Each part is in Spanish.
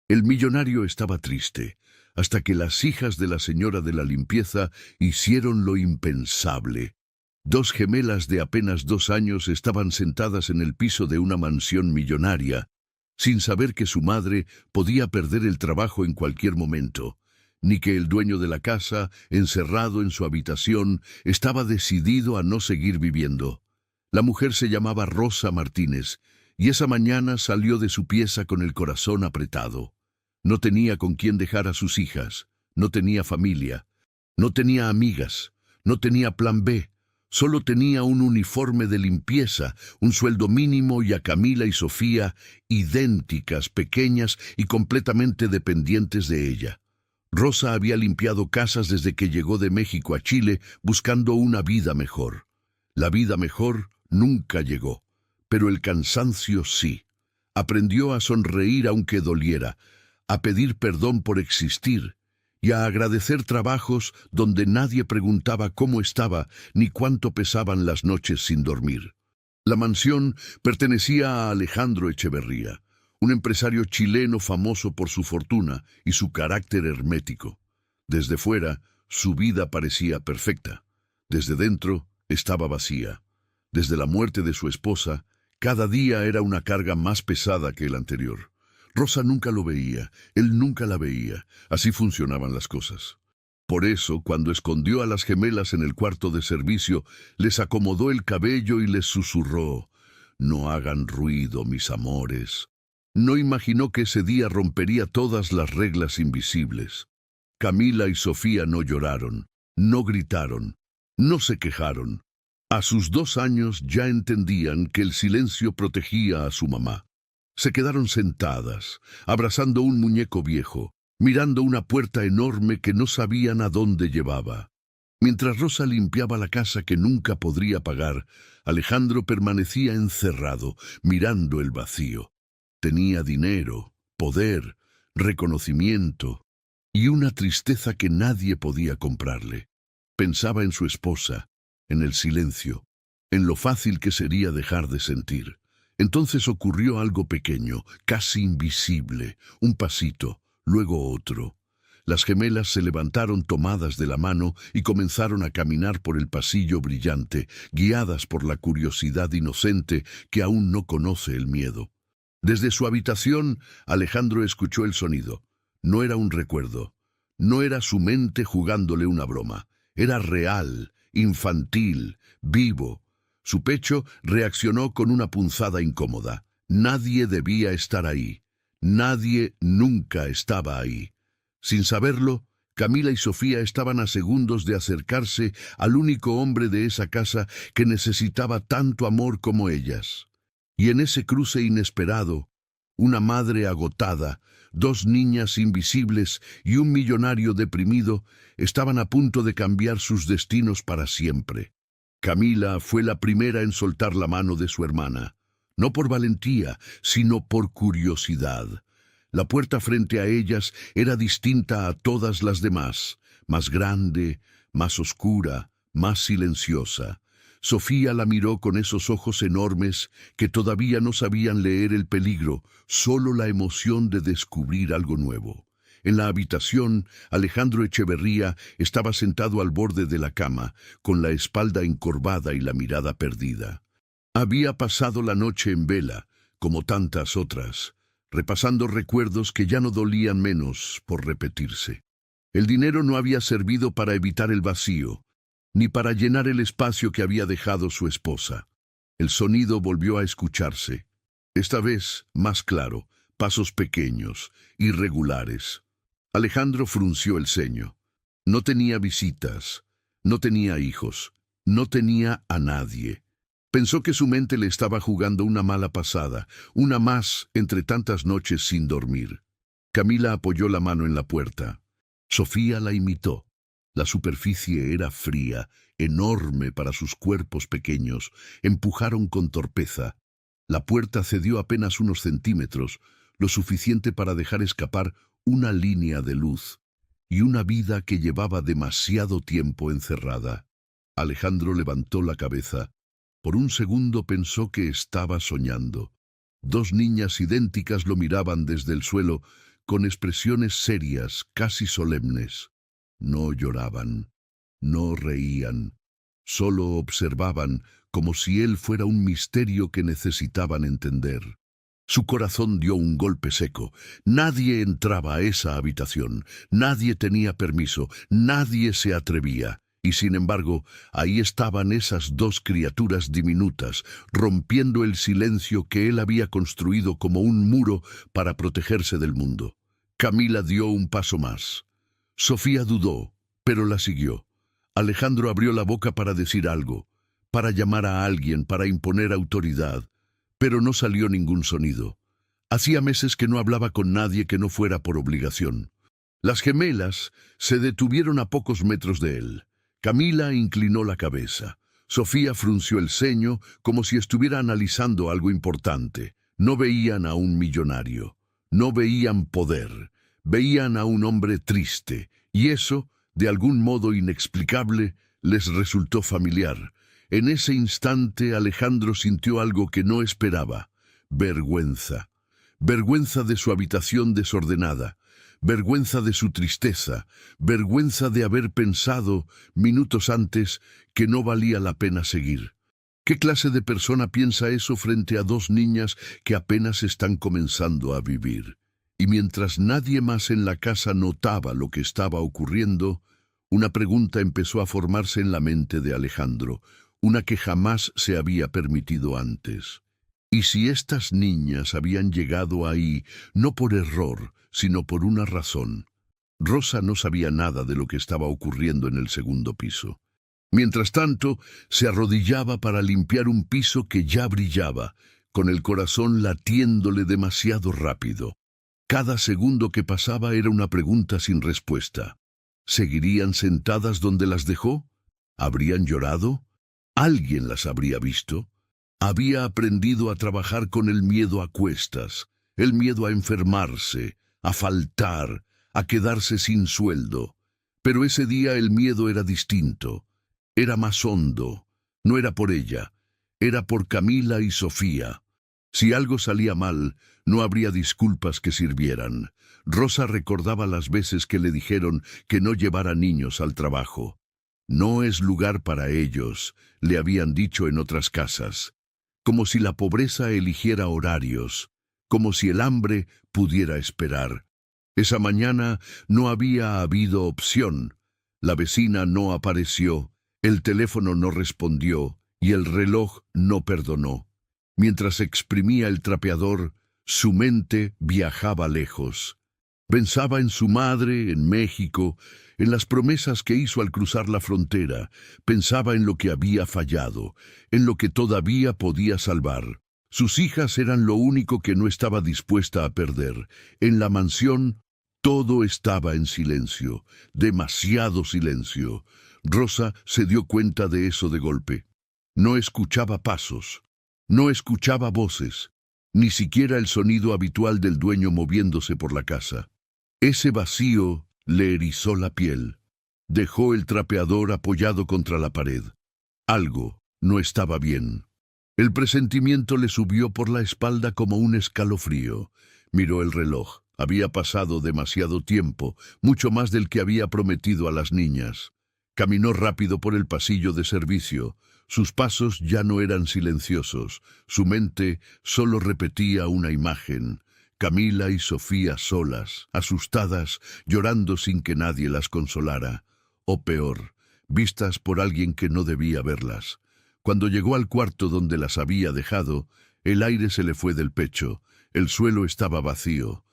El millonario estaba triste, hasta que las hijas de la señora de la limpieza hicieron lo impensable. Dos gemelas de apenas 2 años estaban sentadas en el piso de una mansión millonaria, sin saber que su madre podía perder el trabajo en cualquier momento, ni que el dueño de la casa, encerrado en su habitación, estaba decidido a no seguir viviendo. La mujer se llamaba Rosa Martínez, y esa mañana salió de su pieza con el corazón apretado. No tenía con quién dejar a sus hijas, no tenía familia, no tenía amigas, no tenía plan B, solo tenía un uniforme de limpieza, un sueldo mínimo y a Camila y Sofía, idénticas, pequeñas y completamente dependientes de ella. Rosa había limpiado casas desde que llegó de México a Chile buscando una vida mejor. La vida mejor nunca llegó, pero el cansancio sí. Aprendió a sonreír aunque doliera, a pedir perdón por existir y a agradecer trabajos donde nadie preguntaba cómo estaba ni cuánto pesaban las noches sin dormir. La mansión pertenecía a Alejandro Echeverría, un empresario chileno famoso por su fortuna y su carácter hermético. Desde fuera, su vida parecía perfecta. Desde dentro, estaba vacía. Desde la muerte de su esposa, cada día era una carga más pesada que el anterior. Rosa nunca lo veía, él nunca la veía. Así funcionaban las cosas. Por eso, cuando escondió a las gemelas en el cuarto de servicio, les acomodó el cabello y les susurró: «No hagan ruido, mis amores». No imaginó que ese día rompería todas las reglas invisibles. Camila y Sofía no lloraron, no gritaron, no se quejaron. A sus 2 años ya entendían que el silencio protegía a su mamá. Se quedaron sentadas, abrazando un muñeco viejo, mirando una puerta enorme que no sabían a dónde llevaba. Mientras Rosa limpiaba la casa que nunca podría pagar, Alejandro permanecía encerrado, mirando el vacío. Tenía dinero, poder, reconocimiento y una tristeza que nadie podía comprarle. Pensaba en su esposa, en el silencio, en lo fácil que sería dejar de sentir. Entonces ocurrió algo pequeño, casi invisible, un pasito, luego otro. Las gemelas se levantaron tomadas de la mano y comenzaron a caminar por el pasillo brillante, guiadas por la curiosidad inocente que aún no conoce el miedo. Desde su habitación, Alejandro escuchó el sonido. No era un recuerdo, no era su mente jugándole una broma. Era real, infantil, vivo. Su pecho reaccionó con una punzada incómoda. Nadie debía estar ahí. Nadie nunca estaba ahí. Sin saberlo, Camila y Sofía estaban a segundos de acercarse al único hombre de esa casa que necesitaba tanto amor como ellas. Y en ese cruce inesperado, una madre agotada, 2 niñas invisibles y un millonario deprimido estaban a punto de cambiar sus destinos para siempre. Camila fue la primera en soltar la mano de su hermana, no por valentía, sino por curiosidad. La puerta frente a ellas era distinta a todas las demás, más grande, más oscura, más silenciosa. Sofía la miró con esos ojos enormes que todavía no sabían leer el peligro, solo la emoción de descubrir algo nuevo. En la habitación, Alejandro Echeverría estaba sentado al borde de la cama, con la espalda encorvada y la mirada perdida. Había pasado la noche en vela, como tantas otras, repasando recuerdos que ya no dolían menos por repetirse. El dinero no había servido para evitar el vacío, ni para llenar el espacio que había dejado su esposa. El sonido volvió a escucharse, esta vez más claro, pasos pequeños, irregulares. Alejandro frunció el ceño. No tenía visitas, no tenía hijos, no tenía a nadie. Pensó que su mente le estaba jugando una mala pasada, una más entre tantas noches sin dormir. Camila apoyó la mano en la puerta. Sofía la imitó. La superficie era fría, enorme para sus cuerpos pequeños. Empujaron con torpeza. La puerta cedió apenas unos centímetros, lo suficiente para dejar escapar una línea de luz y una vida que llevaba demasiado tiempo encerrada. Alejandro levantó la cabeza. Por un segundo pensó que estaba soñando. 2 niñas idénticas lo miraban desde el suelo, con expresiones serias, casi solemnes. No lloraban, no reían, solo observaban como si él fuera un misterio que necesitaban entender. Su corazón dio un golpe seco. Nadie entraba a esa habitación, nadie tenía permiso, nadie se atrevía. Y sin embargo, ahí estaban esas dos criaturas diminutas, rompiendo el silencio que él había construido como un muro para protegerse del mundo. Camila dio un paso más. Sofía dudó, pero la siguió. Alejandro abrió la boca para decir algo, para llamar a alguien, para imponer autoridad, pero no salió ningún sonido. Hacía meses que no hablaba con nadie que no fuera por obligación. Las gemelas se detuvieron a pocos metros de él. Camila inclinó la cabeza. Sofía frunció el ceño como si estuviera analizando algo importante. No veían a un millonario, no veían poder, veían a un hombre triste, y eso, de algún modo inexplicable, les resultó familiar. En ese instante Alejandro sintió algo que no esperaba: vergüenza. Vergüenza de su habitación desordenada, vergüenza de su tristeza, vergüenza de haber pensado, minutos antes, que no valía la pena seguir. ¿Qué clase de persona piensa eso frente a dos niñas que apenas están comenzando a vivir? Y mientras nadie más en la casa notaba lo que estaba ocurriendo, una pregunta empezó a formarse en la mente de Alejandro, una que jamás se había permitido antes. ¿Y si estas niñas habían llegado ahí no por error, sino por una razón? Rosa no sabía nada de lo que estaba ocurriendo en el segundo piso. Mientras tanto, se arrodillaba para limpiar un piso que ya brillaba, con el corazón latiéndole demasiado rápido. Cada segundo que pasaba era una pregunta sin respuesta. ¿Seguirían sentadas donde las dejó? ¿Habrían llorado? ¿Alguien las habría visto? Había aprendido a trabajar con el miedo a cuestas, el miedo a enfermarse, a faltar, a quedarse sin sueldo. Pero ese día el miedo era distinto, era más hondo. No era por ella, era por Camila y Sofía. Si algo salía mal, no habría disculpas que sirvieran. Rosa recordaba las veces que le dijeron que no llevara niños al trabajo. No es lugar para ellos, le habían dicho en otras casas. Como si la pobreza eligiera horarios, como si el hambre pudiera esperar. Esa mañana no había habido opción. La vecina no apareció, el teléfono no respondió y el reloj no perdonó. Mientras exprimía el trapeador, su mente viajaba lejos. Pensaba en su madre, en México, en las promesas que hizo al cruzar la frontera. Pensaba en lo que había fallado, en lo que todavía podía salvar. Sus hijas eran lo único que no estaba dispuesta a perder. En la mansión, todo estaba en silencio, demasiado silencio. Rosa se dio cuenta de eso de golpe. No escuchaba pasos, no escuchaba voces, ni siquiera el sonido habitual del dueño moviéndose por la casa. Ese vacío le erizó la piel. Dejó el trapeador apoyado contra la pared. Algo no estaba bien. El presentimiento le subió por la espalda como un escalofrío. Miró el reloj. Había pasado demasiado tiempo, mucho más del que había prometido a las niñas. Caminó rápido por el pasillo de servicio. Sus pasos ya no eran silenciosos. Su mente solo repetía una imagen. Camila y Sofía solas, asustadas, llorando sin que nadie las consolara. O peor, vistas por alguien que no debía verlas. Cuando llegó al cuarto donde las había dejado, el aire se le fue del pecho. El suelo estaba vacío.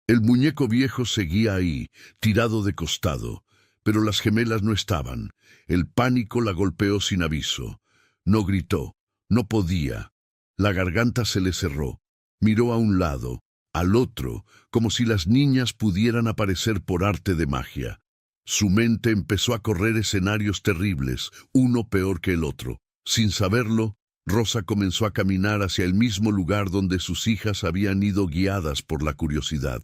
El muñeco viejo seguía ahí, tirado de costado. Pero las gemelas no estaban. El pánico la golpeó sin aviso. No gritó, no podía. La garganta se le cerró. Miró a un lado, al otro, como si las niñas pudieran aparecer por arte de magia. Su mente empezó a correr escenarios terribles, uno peor que el otro. Sin saberlo, Rosa comenzó a caminar hacia el mismo lugar donde sus hijas habían ido guiadas por la curiosidad.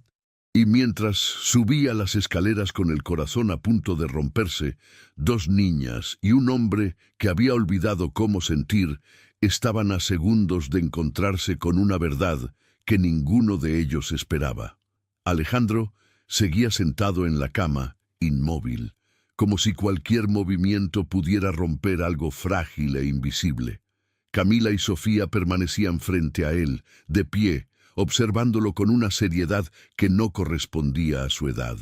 Y mientras subía las escaleras con el corazón a punto de romperse, dos niñas y un hombre que había olvidado cómo sentir estaban a segundos de encontrarse con una verdad que ninguno de ellos esperaba. Alejandro seguía sentado en la cama, inmóvil, como si cualquier movimiento pudiera romper algo frágil e invisible. Camila y Sofía permanecían frente a él, de pie, observándolo con una seriedad que no correspondía a su edad.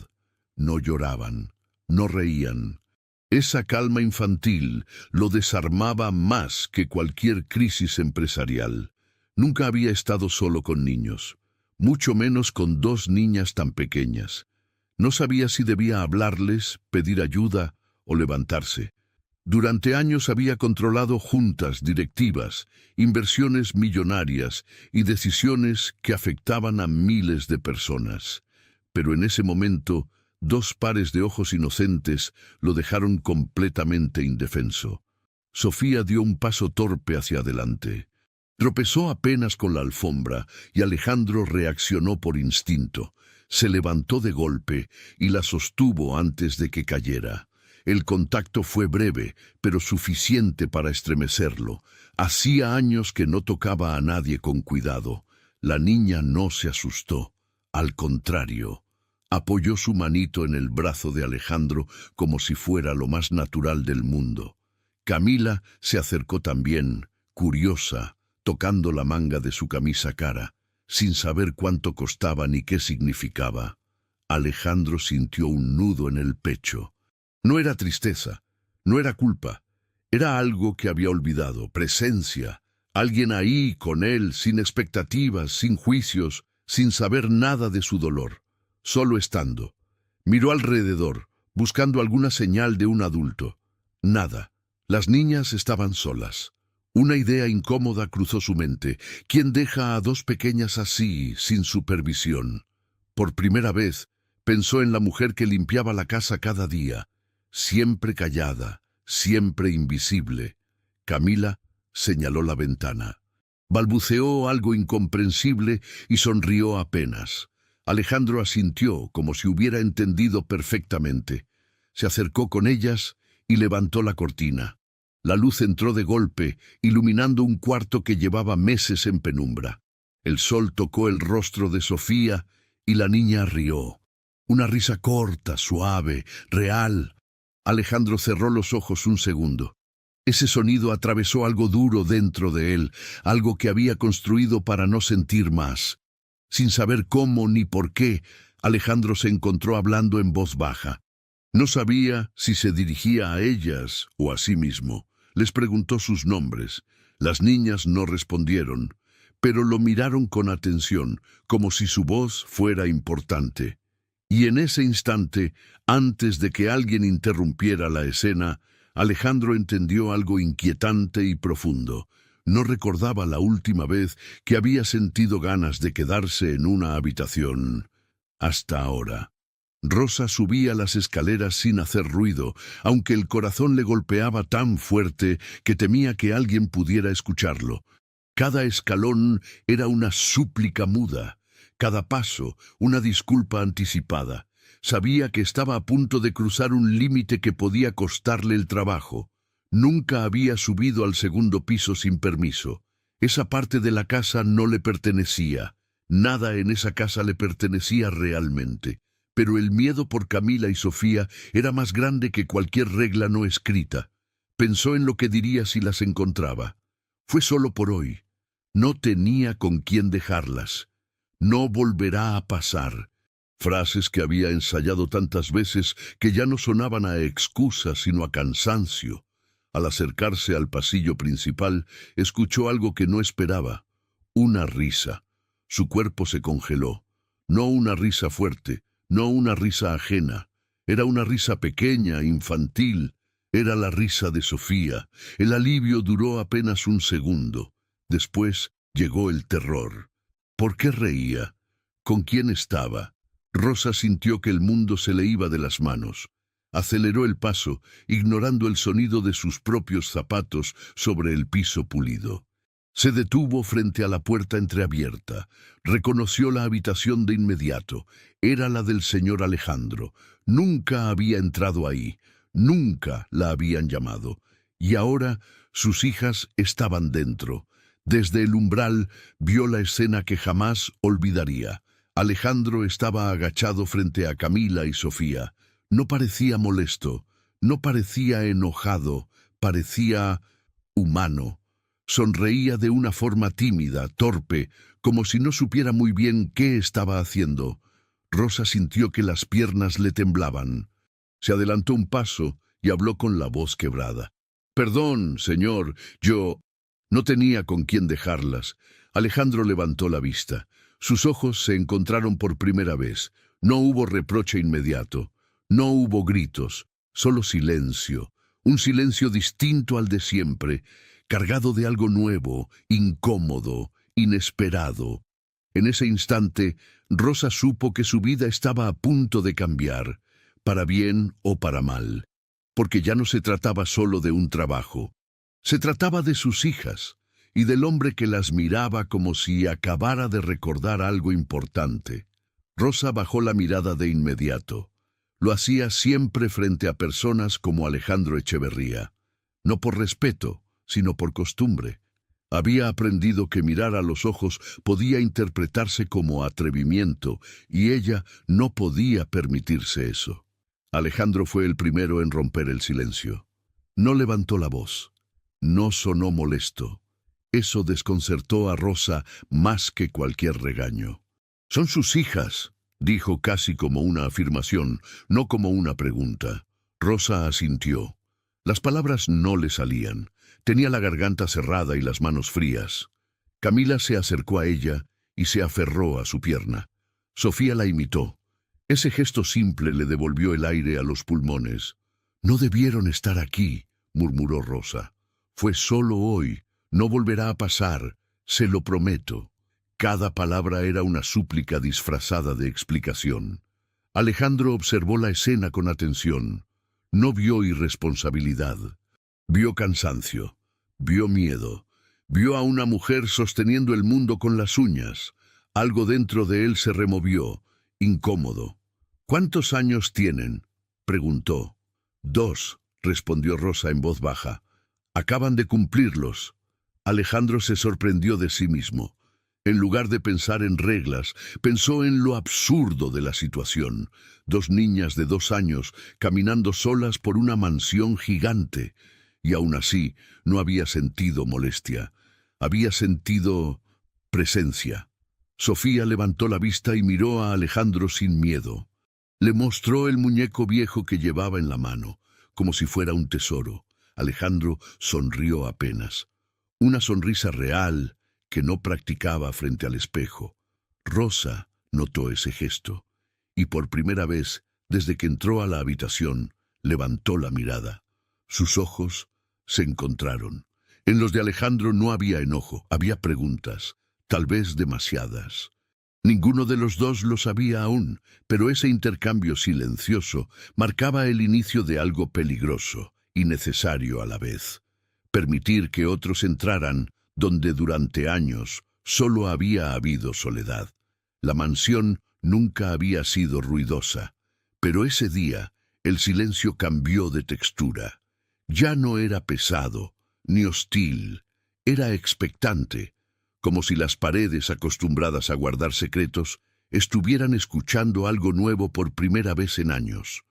No lloraban, no reían. Esa calma infantil lo desarmaba más que cualquier crisis empresarial. Nunca había estado solo con niños, mucho menos con dos niñas tan pequeñas. No sabía si debía hablarles, pedir ayuda o levantarse. Durante años había controlado juntas directivas, inversiones millonarias y decisiones que afectaban a miles de personas. Pero en ese momento, dos pares de ojos inocentes lo dejaron completamente indefenso. Sofía dio un paso torpe hacia adelante. Tropezó apenas con la alfombra y Alejandro reaccionó por instinto. Se levantó de golpe y la sostuvo antes de que cayera. El contacto fue breve, pero suficiente para estremecerlo. Hacía años que no tocaba a nadie con cuidado. La niña no se asustó. Al contrario, apoyó su manito en el brazo de Alejandro como si fuera lo más natural del mundo. Camila se acercó también, curiosa, tocando la manga de su camisa cara, sin saber cuánto costaba ni qué significaba. Alejandro sintió un nudo en el pecho. No era tristeza, no era culpa, era algo que había olvidado, presencia, alguien ahí con él, sin expectativas, sin juicios, sin saber nada de su dolor, solo estando. Miró alrededor, buscando alguna señal de un adulto. Nada. Las niñas estaban solas. Una idea incómoda cruzó su mente. ¿Quién deja a dos pequeñas así, sin supervisión? Por primera vez, pensó en la mujer que limpiaba la casa cada día, siempre callada, siempre invisible. Camila señaló la ventana. Balbuceó algo incomprensible y sonrió apenas. Alejandro asintió como si hubiera entendido perfectamente. Se acercó con ellas y levantó la cortina. La luz entró de golpe, iluminando un cuarto que llevaba meses en penumbra. El sol tocó el rostro de Sofía y la niña rió. Una risa corta, suave, real. Alejandro cerró los ojos un segundo. Ese sonido atravesó algo duro dentro de él, algo que había construido para no sentir más. Sin saber cómo ni por qué, Alejandro se encontró hablando en voz baja. No sabía si se dirigía a ellas o a sí mismo. Les preguntó sus nombres. Las niñas no respondieron, pero lo miraron con atención, como si su voz fuera importante. Y en ese instante, antes de que alguien interrumpiera la escena, Alejandro entendió algo inquietante y profundo. No recordaba la última vez que había sentido ganas de quedarse en una habitación. Hasta ahora. Rosa subía las escaleras sin hacer ruido, aunque el corazón le golpeaba tan fuerte que temía que alguien pudiera escucharlo. Cada escalón era una súplica muda, cada paso una disculpa anticipada. Sabía que estaba a punto de cruzar un límite que podía costarle el trabajo. Nunca había subido al segundo piso sin permiso. Esa parte de la casa no le pertenecía. Nada en esa casa le pertenecía realmente. Pero el miedo por Camila y Sofía era más grande que cualquier regla no escrita. Pensó en lo que diría si las encontraba. Fue solo por hoy. No tenía con quién dejarlas. No volverá a pasar. Frases que había ensayado tantas veces que ya no sonaban a excusa sino a cansancio. Al acercarse al pasillo principal, escuchó algo que no esperaba. Una risa. Su cuerpo se congeló. No una risa fuerte. No una risa ajena, era una risa pequeña, infantil, era la risa de Sofía. El alivio duró apenas un segundo. Después llegó el terror. ¿Por qué reía? ¿Con quién estaba? Rosa sintió que el mundo se le iba de las manos. Aceleró el paso, ignorando el sonido de sus propios zapatos sobre el piso pulido. Se detuvo frente a la puerta entreabierta. Reconoció la habitación de inmediato. Era la del señor Alejandro. Nunca había entrado ahí. Nunca la habían llamado. Y ahora sus hijas estaban dentro. Desde el umbral vio la escena que jamás olvidaría. Alejandro estaba agachado frente a Camila y Sofía. No parecía molesto, no parecía enojado, parecía humano. Sonreía de una forma tímida, torpe, como si no supiera muy bien qué estaba haciendo. Rosa sintió que las piernas le temblaban. Se adelantó un paso y habló con la voz quebrada. «Perdón, señor, yo no tenía con quién dejarlas». Alejandro levantó la vista. Sus ojos se encontraron por primera vez. No hubo reproche inmediato. No hubo gritos, solo silencio. Un silencio distinto al de siempre, cargado de algo nuevo, incómodo, inesperado. En ese instante, Rosa supo que su vida estaba a punto de cambiar, para bien o para mal, porque ya no se trataba solo de un trabajo. Se trataba de sus hijas y del hombre que las miraba como si acabara de recordar algo importante. Rosa bajó la mirada de inmediato. Lo hacía siempre frente a personas como Alejandro Echeverría, no por respeto, sino por costumbre. Había aprendido que mirar a los ojos podía interpretarse como atrevimiento, y ella no podía permitirse eso. Alejandro fue el primero en romper el silencio. No levantó la voz. No sonó molesto. Eso desconcertó a Rosa más que cualquier regaño. «Son sus hijas», dijo casi como una afirmación, no como una pregunta. Rosa asintió. Las palabras no le salían. Tenía la garganta cerrada y las manos frías. Camila se acercó a ella y se aferró a su pierna. Sofía la imitó. Ese gesto simple le devolvió el aire a los pulmones. «No debieron estar aquí», murmuró Rosa. «Fue solo hoy. No volverá a pasar. Se lo prometo». Cada palabra era una súplica disfrazada de explicación. Alejandro observó la escena con atención. No vio irresponsabilidad. Vio cansancio. Vio miedo. Vio a una mujer sosteniendo el mundo con las uñas. Algo dentro de él se removió, incómodo. «¿Cuántos años tienen?», preguntó. «2», respondió Rosa en voz baja. «Acaban de cumplirlos». Alejandro se sorprendió de sí mismo. En lugar de pensar en reglas, pensó en lo absurdo de la situación. 2 niñas de 2 años caminando solas por una mansión gigante. Y aún así no había sentido molestia. Había sentido presencia. Sofía levantó la vista y miró a Alejandro sin miedo. Le mostró el muñeco viejo que llevaba en la mano, como si fuera un tesoro. Alejandro sonrió apenas. Una sonrisa real que no practicaba frente al espejo. Rosa notó ese gesto, y por primera vez, desde que entró a la habitación, levantó la mirada. Sus ojos se encontraron. En los de Alejandro no había enojo, había preguntas, tal vez demasiadas. Ninguno de los dos lo sabía aún, pero ese intercambio silencioso marcaba el inicio de algo peligroso y necesario a la vez. Permitir que otros entraran donde durante años solo había habido soledad. La mansión nunca había sido ruidosa, pero ese día el silencio cambió de textura. Ya no era pesado, ni hostil, era expectante, como si las paredes acostumbradas a guardar secretos estuvieran escuchando algo nuevo por primera vez en años.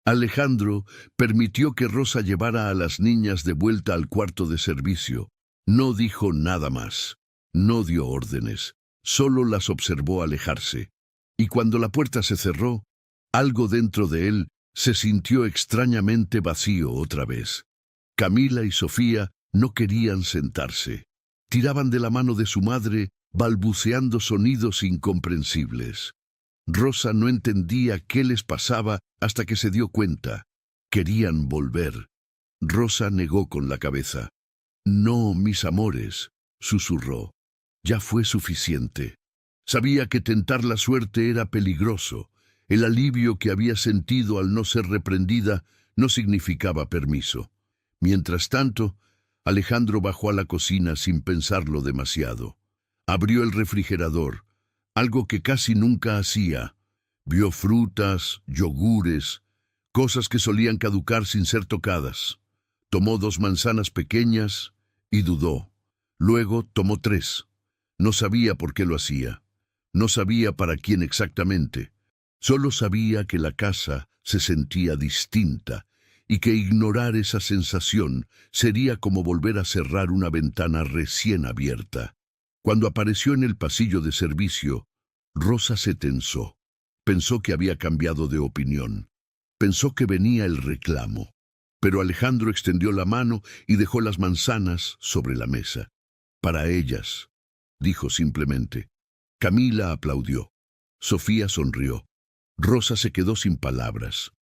Alejandro permitió que Rosa llevara a las niñas de vuelta al cuarto de servicio. No dijo nada más, no dio órdenes, solo las observó alejarse. Y cuando la puerta se cerró, algo dentro de él se sintió extrañamente vacío otra vez. Camila y Sofía no querían sentarse. Tiraban de la mano de su madre, balbuceando sonidos incomprensibles. Rosa no entendía qué les pasaba hasta que se dio cuenta. Querían volver. Rosa negó con la cabeza. «No, mis amores», susurró. Ya fue suficiente. Sabía que tentar la suerte era peligroso. El alivio que había sentido al no ser reprendida no significaba permiso. Mientras tanto, Alejandro bajó a la cocina sin pensarlo demasiado. Abrió el refrigerador, algo que casi nunca hacía. Vio frutas, yogures, cosas que solían caducar sin ser tocadas. Tomó 2 manzanas pequeñas y dudó. Luego tomó 3. No sabía por qué lo hacía. No sabía para quién exactamente. Solo sabía que la casa se sentía distinta y que ignorar esa sensación sería como volver a cerrar una ventana recién abierta. Cuando apareció en el pasillo de servicio, Rosa se tensó. Pensó que había cambiado de opinión. Pensó que venía el reclamo. Pero Alejandro extendió la mano y dejó las manzanas sobre la mesa. «Para ellas», dijo simplemente. Camila aplaudió. Sofía sonrió. Rosa se quedó sin palabras.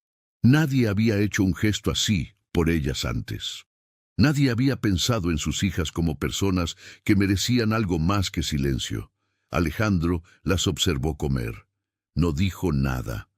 Nadie había hecho un gesto así por ellas antes. Nadie había pensado en sus hijas como personas que merecían algo más que silencio. Alejandro las observó comer. No dijo nada.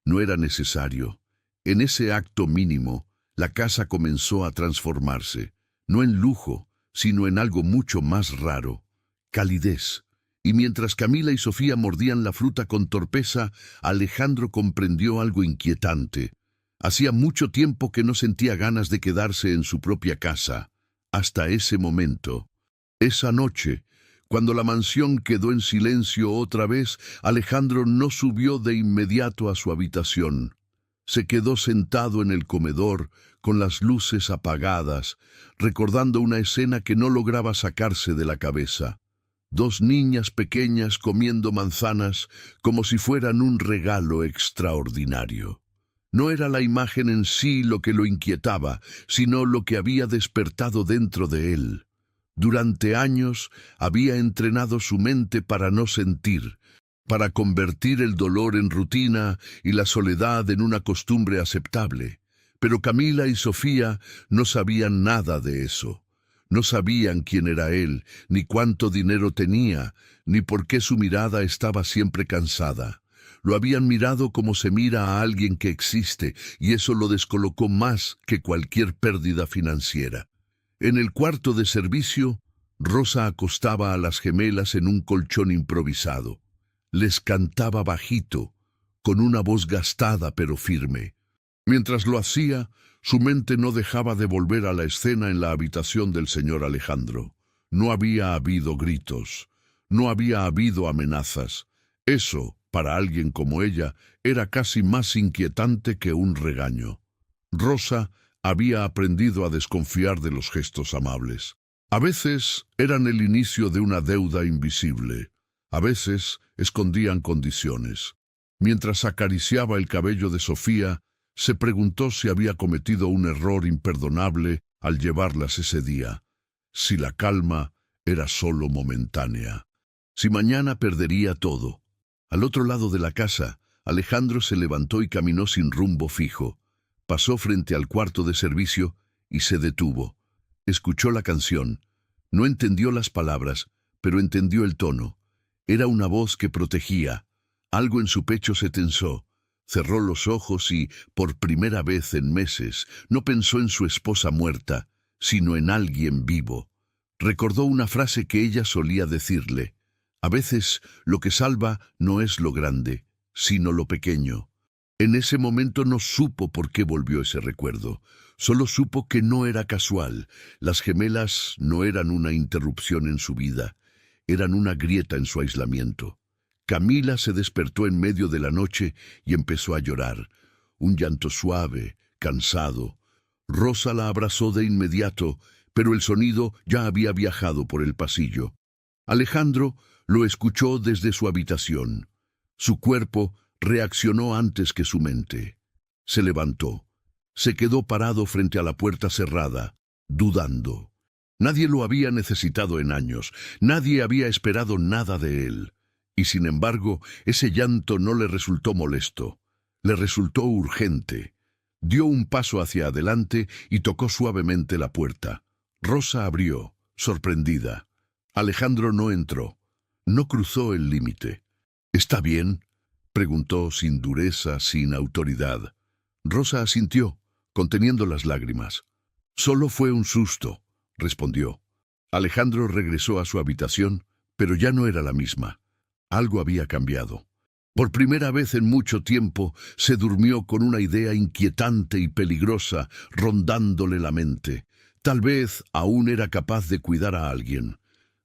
No era necesario. En ese acto mínimo, la casa comenzó a transformarse, no en lujo, sino en algo mucho más raro: calidez. Y mientras Camila y Sofía mordían la fruta con torpeza, Alejandro comprendió algo inquietante. Hacía mucho tiempo que no sentía ganas de quedarse en su propia casa. Hasta ese momento. Esa noche, cuando la mansión quedó en silencio otra vez, Alejandro no subió de inmediato a su habitación. Se quedó sentado en el comedor, con las luces apagadas, recordando una escena que no lograba sacarse de la cabeza. Dos niñas pequeñas comiendo manzanas como si fueran un regalo extraordinario. No era la imagen en sí lo que lo inquietaba, sino lo que había despertado dentro de él. Durante años había entrenado su mente para no sentir, para convertir el dolor en rutina y la soledad en una costumbre aceptable. Pero Camila y Sofía no sabían nada de eso. No sabían quién era él, ni cuánto dinero tenía, ni por qué su mirada estaba siempre cansada. Lo habían mirado como se mira a alguien que existe, y eso lo descolocó más que cualquier pérdida financiera. En el cuarto de servicio, Rosa acostaba a las gemelas en un colchón improvisado. Les cantaba bajito, con una voz gastada pero firme. Mientras lo hacía, su mente no dejaba de volver a la escena en la habitación del señor Alejandro. No había habido gritos, no había habido amenazas. Eso, para alguien como ella, era casi más inquietante que un regaño. Rosa había aprendido a desconfiar de los gestos amables. A veces eran el inicio de una deuda invisible. A veces escondían condiciones. Mientras acariciaba el cabello de Sofía, se preguntó si había cometido un error imperdonable al llevarlas ese día, si la calma era solo momentánea, si mañana perdería todo. Al otro lado de la casa, Alejandro se levantó y caminó sin rumbo fijo. Pasó frente al cuarto de servicio y se detuvo. Escuchó la canción. No entendió las palabras, pero entendió el tono. Era una voz que protegía. Algo en su pecho se tensó. Cerró los ojos y, por primera vez en meses, no pensó en su esposa muerta, sino en alguien vivo. Recordó una frase que ella solía decirle: «A veces lo que salva no es lo grande, sino lo pequeño». En ese momento no supo por qué volvió ese recuerdo. Solo supo que no era casual. Las gemelas no eran una interrupción en su vida, eran una grieta en su aislamiento. Camila se despertó en medio de la noche y empezó a llorar. Un llanto suave, cansado. Rosa la abrazó de inmediato, pero el sonido ya había viajado por el pasillo. Alejandro lo escuchó desde su habitación. Su cuerpo reaccionó antes que su mente. Se levantó. Se quedó parado frente a la puerta cerrada, dudando. Nadie lo había necesitado en años. Nadie había esperado nada de él. Y sin embargo, ese llanto no le resultó molesto. Le resultó urgente. Dio un paso hacia adelante y tocó suavemente la puerta. Rosa abrió, sorprendida. Alejandro no entró. No cruzó el límite. «¿Está bien?», preguntó sin dureza, sin autoridad. Rosa asintió, conteniendo las lágrimas. «Solo fue un susto», respondió. Alejandro regresó a su habitación, pero ya no era la misma. Algo había cambiado. Por primera vez en mucho tiempo se durmió con una idea inquietante y peligrosa rondándole la mente. Tal vez aún era capaz de cuidar a alguien.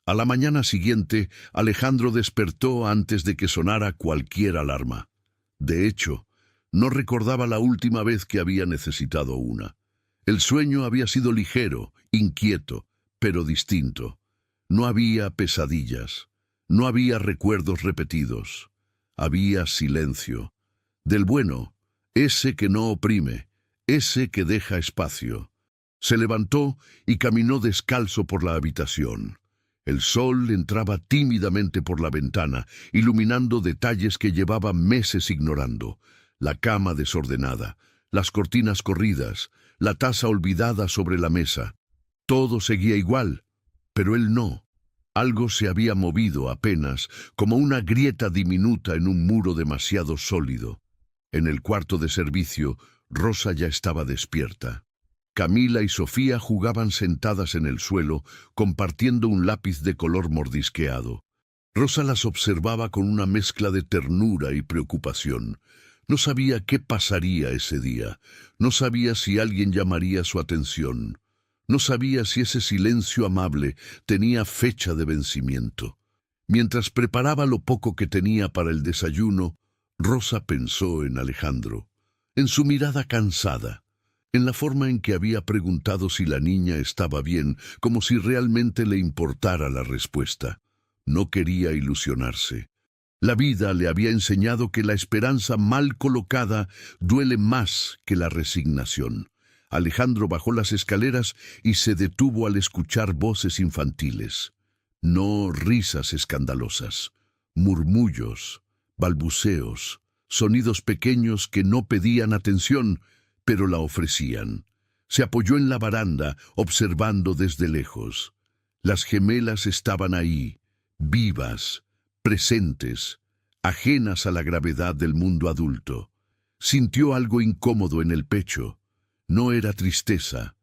A la mañana siguiente, Alejandro despertó antes de que sonara cualquier alarma. De hecho, no recordaba la última vez que había necesitado una. El sueño había sido ligero, inquieto, pero distinto. No había pesadillas, no había recuerdos repetidos. Había silencio. Del bueno, ese que no oprime, ese que deja espacio. Se levantó y caminó descalzo por la habitación. El sol entraba tímidamente por la ventana, iluminando detalles que llevaba meses ignorando. La cama desordenada, las cortinas corridas, la taza olvidada sobre la mesa. Todo seguía igual, pero él no. Algo se había movido apenas, como una grieta diminuta en un muro demasiado sólido. En el cuarto de servicio, Rosa ya estaba despierta. Camila y Sofía jugaban sentadas en el suelo, compartiendo un lápiz de color mordisqueado. Rosa las observaba con una mezcla de ternura y preocupación. No sabía qué pasaría ese día. No sabía si alguien llamaría su atención. No sabía si ese silencio amable tenía fecha de vencimiento. Mientras preparaba lo poco que tenía para el desayuno, Rosa pensó en Alejandro, en su mirada cansada, en la forma en que había preguntado si la niña estaba bien, como si realmente le importara la respuesta. No quería ilusionarse. La vida le había enseñado que la esperanza mal colocada duele más que la resignación. Alejandro bajó las escaleras y se detuvo al escuchar voces infantiles. No risas escandalosas, murmullos, balbuceos, sonidos pequeños que no pedían atención, pero la ofrecían. Se apoyó en la baranda, observando desde lejos. Las gemelas estaban ahí, vivas, presentes, ajenas a la gravedad del mundo adulto. Sintió algo incómodo en el pecho. No era tristeza,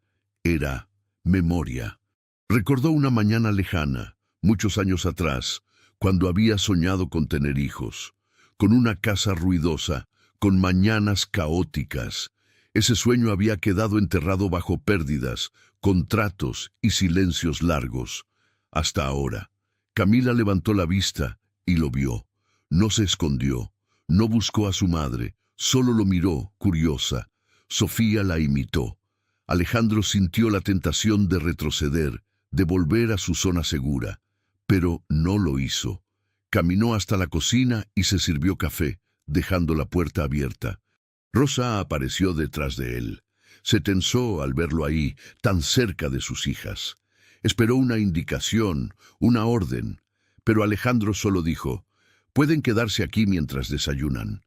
era memoria. Recordó una mañana lejana, muchos años atrás, cuando había soñado con tener hijos, con una casa ruidosa, con mañanas caóticas. Ese sueño había quedado enterrado bajo pérdidas, contratos y silencios largos. Hasta ahora. Camila levantó la vista y lo vio. No se escondió, no buscó a su madre, solo lo miró, curiosa. Sofía la imitó. Alejandro sintió la tentación de retroceder, de volver a su zona segura, pero no lo hizo. Caminó hasta la cocina y se sirvió café, dejando la puerta abierta. Rosa apareció detrás de él. Se tensó al verlo ahí, tan cerca de sus hijas. Esperó una indicación, una orden, pero Alejandro solo dijo: «Pueden quedarse aquí mientras desayunan».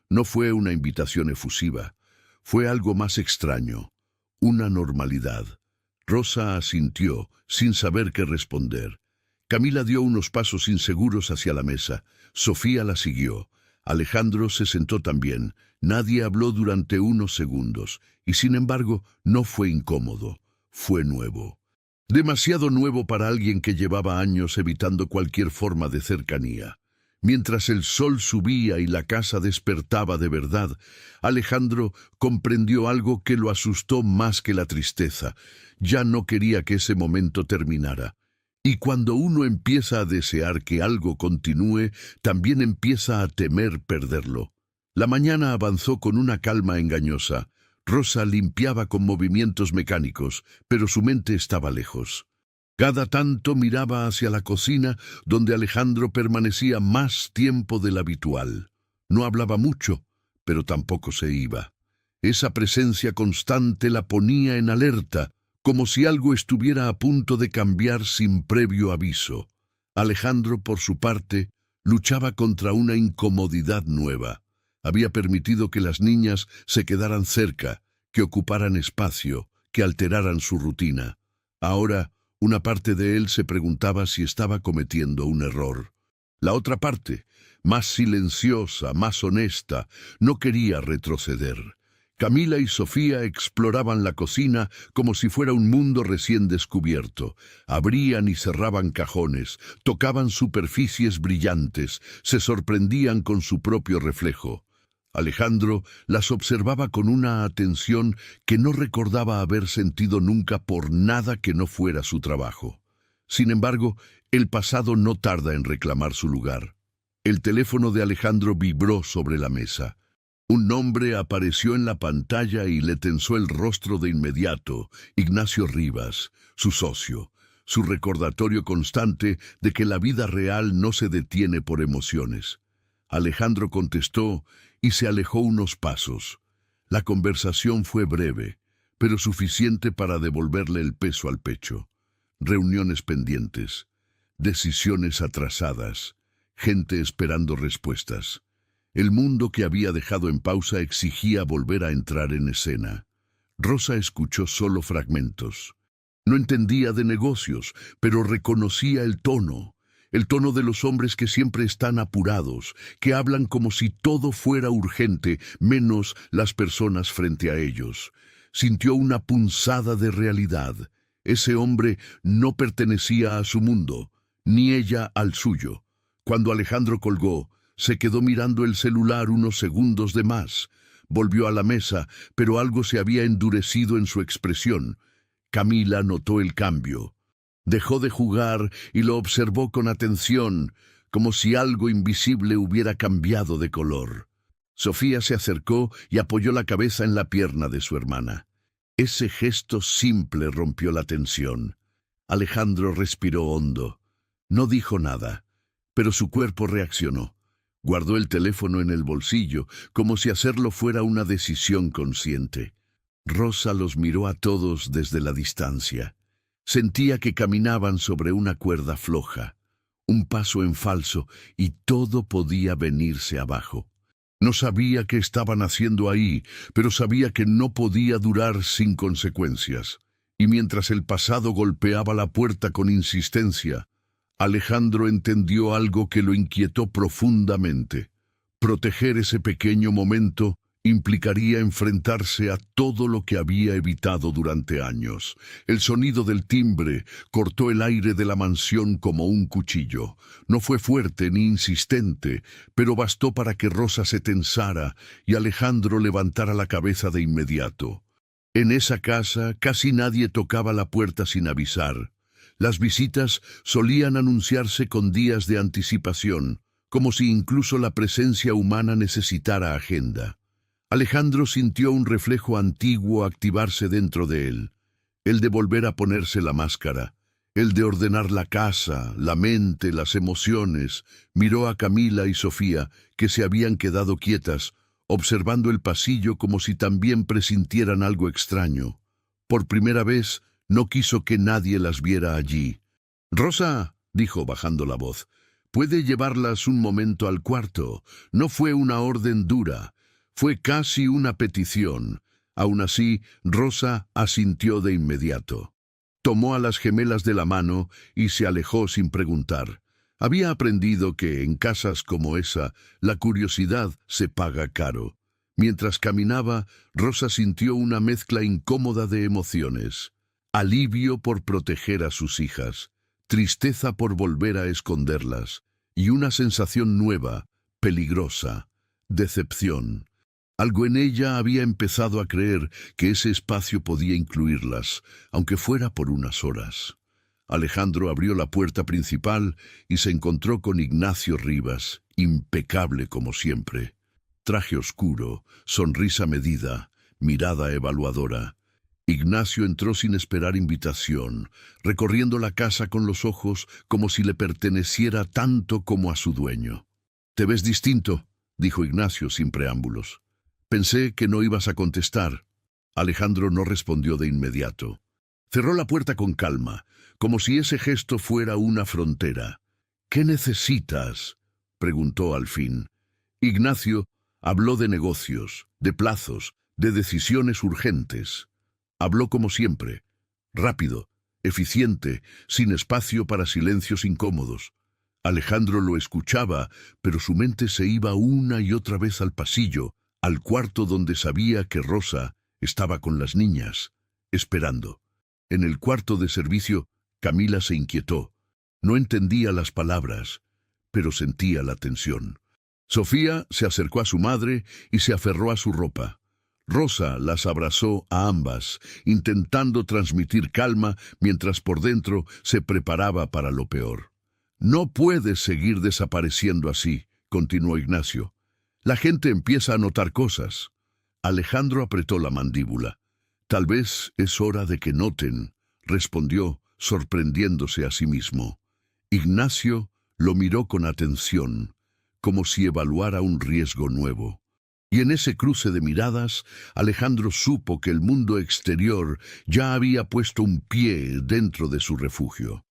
No fue una invitación efusiva. Fue algo más extraño, una normalidad. Rosa asintió, sin saber qué responder. Camila dio unos pasos inseguros hacia la mesa. Sofía la siguió. Alejandro se sentó también. Nadie habló durante unos segundos, y sin embargo no fue incómodo. Fue nuevo. Demasiado nuevo para alguien que llevaba años evitando cualquier forma de cercanía. Mientras el sol subía y la casa despertaba de verdad, Alejandro comprendió algo que lo asustó más que la tristeza. Ya no quería que ese momento terminara. Y cuando uno empieza a desear que algo continúe, también empieza a temer perderlo. La mañana avanzó con una calma engañosa. Rosa limpiaba con movimientos mecánicos, pero su mente estaba lejos. Cada tanto miraba hacia la cocina, donde Alejandro permanecía más tiempo del habitual. No hablaba mucho, pero tampoco se iba. Esa presencia constante la ponía en alerta, como si algo estuviera a punto de cambiar sin previo aviso. Alejandro, por su parte, luchaba contra una incomodidad nueva. Había permitido que las niñas se quedaran cerca, que ocuparan espacio, que alteraran su rutina. Ahora, una parte de él se preguntaba si estaba cometiendo un error. La otra parte, más silenciosa, más honesta, no quería retroceder. Camila y Sofía exploraban la cocina como si fuera un mundo recién descubierto. Abrían y cerraban cajones, tocaban superficies brillantes, se sorprendían con su propio reflejo. Alejandro las observaba con una atención que no recordaba haber sentido nunca por nada que no fuera su trabajo. Sin embargo, el pasado no tarda en reclamar su lugar. El teléfono de Alejandro vibró sobre la mesa. Un nombre apareció en la pantalla y le tensó el rostro de inmediato: Ignacio Rivas, su socio, su recordatorio constante de que la vida real no se detiene por emociones. Alejandro contestó y se alejó unos pasos. La conversación fue breve, pero suficiente para devolverle el peso al pecho. Reuniones pendientes, decisiones atrasadas, gente esperando respuestas. El mundo que había dejado en pausa exigía volver a entrar en escena. Rosa escuchó solo fragmentos. No entendía de negocios, pero reconocía el tono de los hombres que siempre están apurados, que hablan como si todo fuera urgente, menos las personas frente a ellos. Sintió una punzada de realidad. Ese hombre no pertenecía a su mundo, ni ella al suyo. Cuando Alejandro colgó, se quedó mirando el celular unos segundos de más. Volvió a la mesa, pero algo se había endurecido en su expresión. Camila notó el cambio. Dejó de jugar y lo observó con atención, como si algo invisible hubiera cambiado de color. Sofía se acercó y apoyó la cabeza en la pierna de su hermana. Ese gesto simple rompió la tensión. Alejandro respiró hondo. No dijo nada, pero su cuerpo reaccionó. Guardó el teléfono en el bolsillo, como si hacerlo fuera una decisión consciente. Rosa los miró a todos desde la distancia. Sentía que caminaban sobre una cuerda floja, un paso en falso, y todo podía venirse abajo. No sabía qué estaban haciendo ahí, pero sabía que no podía durar sin consecuencias. Y mientras el pasado golpeaba la puerta con insistencia, Alejandro entendió algo que lo inquietó profundamente. Proteger ese pequeño momento implicaría enfrentarse a todo lo que había evitado durante años. El sonido del timbre cortó el aire de la mansión como un cuchillo. No fue fuerte ni insistente, pero bastó para que Rosa se tensara y Alejandro levantara la cabeza de inmediato. En esa casa casi nadie tocaba la puerta sin avisar. Las visitas solían anunciarse con días de anticipación, como si incluso la presencia humana necesitara agenda. Alejandro sintió un reflejo antiguo activarse dentro de él, el de volver a ponerse la máscara, el de ordenar la casa, la mente, las emociones. Miró a Camila y Sofía, que se habían quedado quietas, observando el pasillo como si también presintieran algo extraño. Por primera vez, no quiso que nadie las viera allí. «Rosa», dijo bajando la voz, «puede llevarlas un momento al cuarto». No fue una orden dura, fue casi una petición. Aún así, Rosa asintió de inmediato. Tomó a las gemelas de la mano y se alejó sin preguntar. Había aprendido que en casas como esa, la curiosidad se paga caro. Mientras caminaba, Rosa sintió una mezcla incómoda de emociones. Alivio por proteger a sus hijas, tristeza por volver a esconderlas, y una sensación nueva, peligrosa, decepción. Algo en ella había empezado a creer que ese espacio podía incluirlas, aunque fuera por unas horas. Alejandro abrió la puerta principal y se encontró con Ignacio Rivas, impecable como siempre. Traje oscuro, sonrisa medida, mirada evaluadora. Ignacio entró sin esperar invitación, recorriendo la casa con los ojos como si le perteneciera tanto como a su dueño. «Te ves distinto», dijo Ignacio sin preámbulos. «Pensé que no ibas a contestar». Alejandro no respondió de inmediato. Cerró la puerta con calma, como si ese gesto fuera una frontera. «¿Qué necesitas?», preguntó al fin. Ignacio habló de negocios, de plazos, de decisiones urgentes. Habló como siempre, rápido, eficiente, sin espacio para silencios incómodos. Alejandro lo escuchaba, pero su mente se iba una y otra vez al pasillo, al cuarto donde sabía que Rosa estaba con las niñas, esperando. En el cuarto de servicio, Camila se inquietó. No entendía las palabras, pero sentía la tensión. Sofía se acercó a su madre y se aferró a su ropa. Rosa las abrazó a ambas, intentando transmitir calma mientras por dentro se preparaba para lo peor. «No puedes seguir desapareciendo así», continuó Ignacio. «La gente empieza a notar cosas». Alejandro apretó la mandíbula. «Tal vez es hora de que noten», respondió, sorprendiéndose a sí mismo. Ignacio lo miró con atención, como si evaluara un riesgo nuevo. Y en ese cruce de miradas, Alejandro supo que el mundo exterior ya había puesto un pie dentro de su refugio.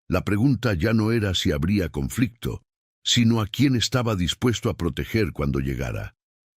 La pregunta ya no era si habría conflicto, sino a quién estaba dispuesto a proteger cuando llegara.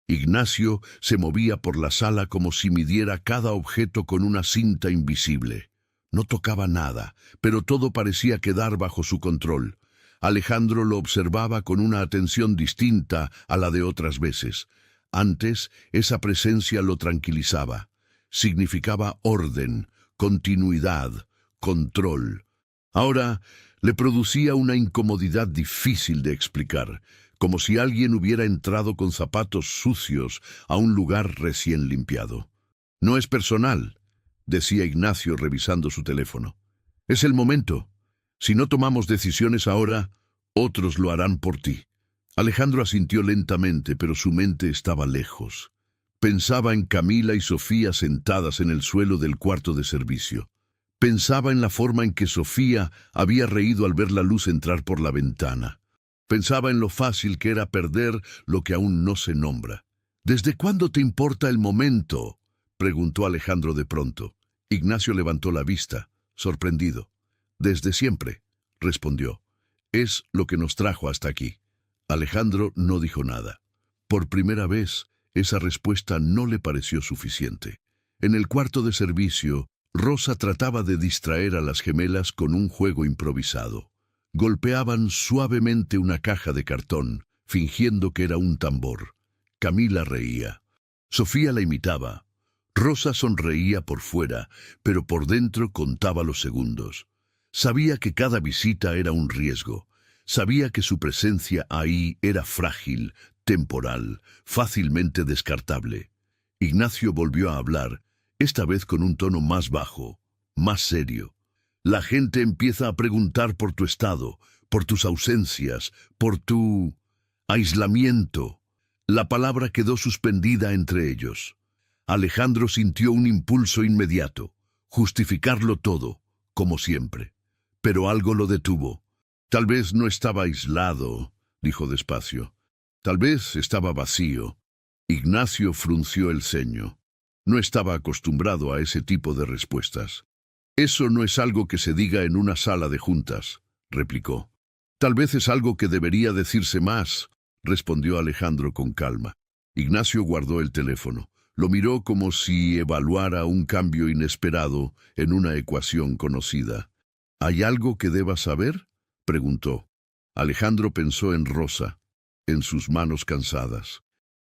Ignacio se movía por la sala como si midiera cada objeto con una cinta invisible. No tocaba nada, pero todo parecía quedar bajo su control. Alejandro lo observaba con una atención distinta a la de otras veces. Antes, esa presencia lo tranquilizaba. Significaba orden, continuidad, control. Ahora le producía una incomodidad difícil de explicar, como si alguien hubiera entrado con zapatos sucios a un lugar recién limpiado. «No es personal», decía Ignacio revisando su teléfono. «Es el momento. Si no tomamos decisiones ahora, otros lo harán por ti». Alejandro asintió lentamente, pero su mente estaba lejos. Pensaba en Camila y Sofía sentadas en el suelo del cuarto de servicio. Pensaba en la forma en que Sofía había reído al ver la luz entrar por la ventana. Pensaba en lo fácil que era perder lo que aún no se nombra. «¿Desde cuándo te importa el momento?», preguntó Alejandro de pronto. Ignacio levantó la vista, sorprendido. «Desde siempre», respondió. «Es lo que nos trajo hasta aquí». Alejandro no dijo nada. Por primera vez, esa respuesta no le pareció suficiente. En el cuarto de servicio, Rosa trataba de distraer a las gemelas con un juego improvisado. Golpeaban suavemente una caja de cartón, fingiendo que era un tambor. Camila reía. Sofía la imitaba. Rosa sonreía por fuera, pero por dentro contaba los segundos. Sabía que cada visita era un riesgo. Sabía que su presencia ahí era frágil, temporal, fácilmente descartable. Ignacio volvió a hablar, esta vez con un tono más bajo, más serio. «La gente empieza a preguntar por tu estado, por tus ausencias, por tu aislamiento». La palabra quedó suspendida entre ellos. Alejandro sintió un impulso inmediato, justificarlo todo, como siempre. Pero algo lo detuvo. «Tal vez no estaba aislado», dijo despacio. «Tal vez estaba vacío». Ignacio frunció el ceño. No estaba acostumbrado a ese tipo de respuestas. «Eso no es algo que se diga en una sala de juntas», replicó. «Tal vez es algo que debería decirse más», respondió Alejandro con calma. Ignacio guardó el teléfono. Lo miró como si evaluara un cambio inesperado en una ecuación conocida. «¿Hay algo que deba saber?», preguntó. Alejandro pensó en Rosa, en sus manos cansadas,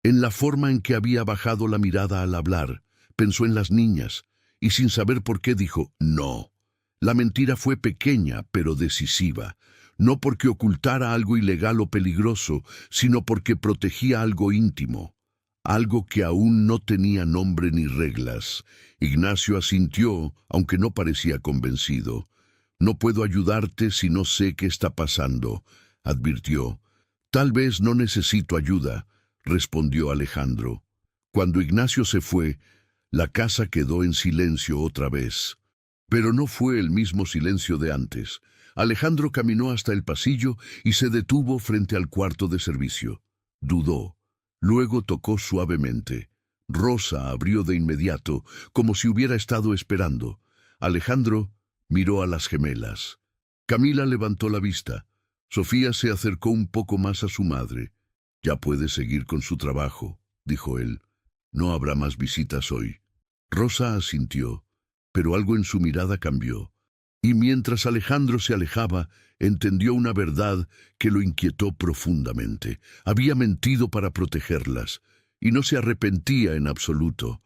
en la forma en que había bajado la mirada al hablar. Pensó en las niñas, y sin saber por qué dijo «no». La mentira fue pequeña, pero decisiva, no porque ocultara algo ilegal o peligroso, sino porque protegía algo íntimo, algo que aún no tenía nombre ni reglas. Ignacio asintió, aunque no parecía convencido. «No puedo ayudarte si no sé qué está pasando», advirtió. «Tal vez no necesito ayuda», respondió Alejandro. Cuando Ignacio se fue, la casa quedó en silencio otra vez. Pero no fue el mismo silencio de antes. Alejandro caminó hasta el pasillo y se detuvo frente al cuarto de servicio. Dudó. Luego tocó suavemente. Rosa abrió de inmediato, como si hubiera estado esperando. Alejandro miró a las gemelas. Camila levantó la vista. Sofía se acercó un poco más a su madre. «Ya puede seguir con su trabajo», dijo él. «No habrá más visitas hoy». Rosa asintió, pero algo en su mirada cambió. Y mientras Alejandro se alejaba, entendió una verdad que lo inquietó profundamente. Había mentido para protegerlas, y no se arrepentía en absoluto.